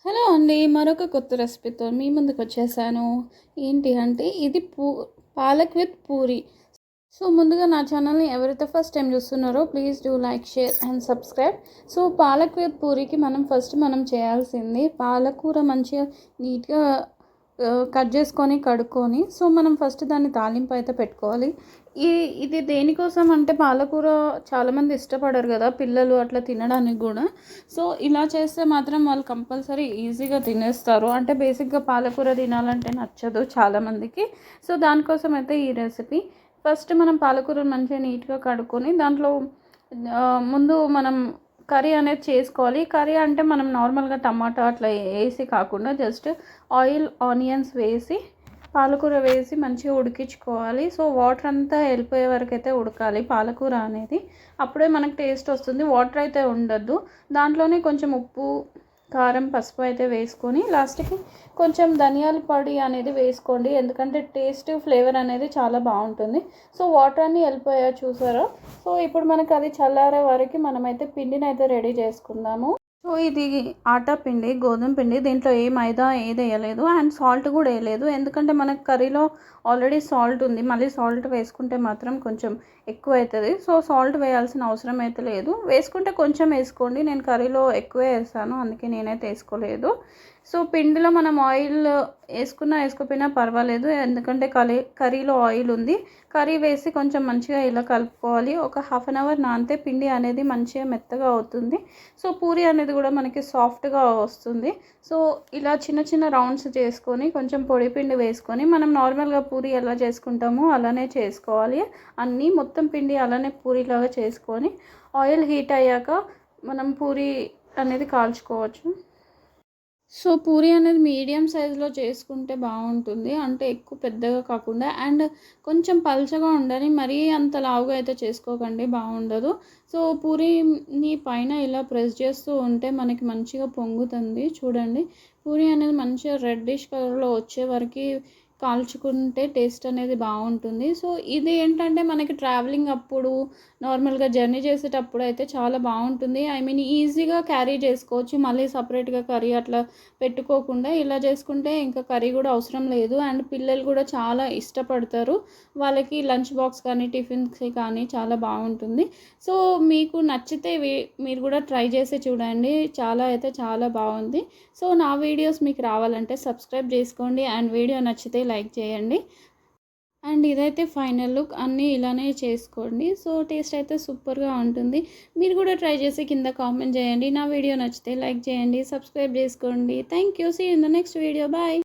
Hello అండి. మరొక కొత్త రెసిపీతో మీ ముందుకొచ్చేసాను. ఏంటి అంటే ఇది పాలక్ విత్ పూరి. సో, ముందుగా నా ఛానల్‌ని ఎవరైతే ఫస్ట్ టైమ్ చూస్తున్నారో please do like, share and subscribe. So, palak with పూరికి మనం చేయాల్సింది పాలకూర మంచిగా నీట్‌గా కట్ చేసుకొని, కడుక్కొని సో, మనం ఫస్ట్ దాన్ని తాలింపు అయితే పెట్టుకోవాలి. ఇది దేనికోసం అంటే పాలకూర చాలామంది ఇష్టపడరు కదా పిల్లలు అట్లా తినడానికి కూడా. సో, ఇలా చేస్తే మాత్రం వాళ్ళు కంపల్సరీ ఈజీగా తినేస్తారు. అంటే బేసిక్‌గా పాలకూర తినాలంటే నచ్చదు చాలామందికి. సో, దానికోసం అయితే ఈ రెసిపీ. ఫస్ట్ మనం పాలకూరను మంచిగా నీట్‌గా కడుక్కొని దాంట్లో ముందు మనం కర్రీ అనేది చేసుకోవాలి. కర్రీ అంటే మనం నార్మల్‌గా టమాటా అట్లా ఏసి కాకుండా జస్ట్ ఆయిల్, ఆనియన్స్ వేసి పాలకూర వేసి మంచిగా ఉడికించుకోవాలి. సో, వాటర్ అంతా వెళ్ళిపోయే వరకు అయితే ఉడకాలి పాలకూర అనేది. అప్పుడే మనకు టేస్ట్ వస్తుంది. వాటర్ అయితే ఉండొద్దు. దాంట్లోనే కొంచెం ఉప్పు, కారం, పసుపు అయితే వేసుకొని లాస్ట్‌కి కొంచెం ధనియాల పొడి అనేది వేసుకోండి. ఎందుకంటే టేస్ట్, ఫ్లేవర్ అనేది చాలా బాగుంటుంది. సో, వాటర్ అన్నీ వెళ్ళిపోయాయి చూసారా? సో, ఇప్పుడు మనకు అది చల్లారే వరకు మనమైతే పిండిని అయితే రెడీ చేసుకుందాము. సో, ఇది ఆటా పిండి, గోధుమ పిండి. దీంట్లో ఏ మైదా ఏది వేయలేదు అండ్ సాల్ట్ కూడా వేయలేదు. ఎందుకంటే మనకు కర్రీలో ఆల్రెడీ సాల్ట్ ఉంది. మళ్ళీ సాల్ట్ వేసుకుంటే మాత్రం కొంచెం ఎక్కువ అవుతుంది. సో, సాల్ట్ వేయాల్సిన అవసరం అయితే లేదు. వేసుకుంటే కొంచెం వేసుకోండి. నేను కర్రీలో ఎక్కువే వేస్తాను, అందుకే నేనైతే వేసుకోలేదు. సో, పిండిలో మనం ఆయిల్ వేసుకున్నా వేసుకోకపోయినా పర్వాలేదు. ఎందుకంటే కర్రీలో ఆయిల్ ఉంది. కర్రీ వేసి కొంచెం మంచిగా ఇలా కలుపుకోవాలి. ఒక హాఫ్ అన్ అవర్ నానితే పిండి అనేది మంచిగా మెత్తగా అవుతుంది. సో, పూరి అనేది కూడా మనకి సాఫ్ట్గా వస్తుంది. సో, ఇలా చిన్న చిన్న రౌండ్స్ చేసుకొని కొంచెం పొడి పిండి వేసుకొని మనం నార్మల్గా పూరి ఎలా చేసుకుంటామో అలానే చేసుకోవాలి. అన్నీ మొత్తం పిండి అలానే పూరిలాగా చేసుకొని ఆయిల్ హీట్ అయ్యాక మనం పూరి అనేది కాల్చుకోవచ్చు. సో, పూరి అనేది మీడియం సైజులో చేసుకుంటే బాగుంటుంది. అంటే ఎక్కువ పెద్దగా కాకుండా అండ్ కొంచెం పల్చగా ఉండాలి. మరీ అంత లావుగా అయితే చేసుకోకండి, బాగుండదు. సో, పూరీని పైన ఇలా ప్రెస్ చేస్తూ ఉంటే మనకి మంచిగా పొంగుతుంది. చూడండి, పూరి అనేది మంచిగా రెడ్డిష్ కలర్లో వచ్చే వరకు కాల్చుకుంటే టేస్ట్ అనేది బాగుంటుంది. సో, ఇది ఏంటంటే మనకి ట్రావెలింగ్ అప్పుడు, నార్మల్గా జర్నీ చేసేటప్పుడు అయితే చాలా బాగుంటుంది. ఐ మీన్ ఈజీగా క్యారీ చేసుకోవచ్చు. మళ్ళీ సపరేట్గా కర్రీ అట్లా పెట్టుకోకుండా ఇలా చేసుకుంటే ఇంకా కర్రీ కూడా అవసరం లేదు. అండ్ పిల్లలు కూడా చాలా ఇష్టపడతారు. వాళ్ళకి లంచ్ బాక్స్ కానీ టిఫిన్స్కి కానీ చాలా బాగుంటుంది. సో, మీకు నచ్చితే మీరు కూడా ట్రై చేసి చూడండి. చాలా బాగుంది. సో, నా వీడియోస్ మీకు రావాలంటే సబ్స్క్రైబ్ చేసుకోండి అండ్ వీడియో నచ్చితే లైక్ చేయండి. అండ్ ఇదైతే ఫైనల్ లుక్. అన్నీ ఇలానే చేసుకోండి. సో, టేస్ట్ అయితే సూపర్గా ఉంటుంది. మీరు కూడా ట్రై చేసి కింద కామెంట్ చేయండి. నా వీడియో నచ్చితే లైక్ చేయండి, సబ్స్క్రైబ్ చేసుకోండి. Thank you. See you in the next video. Bye.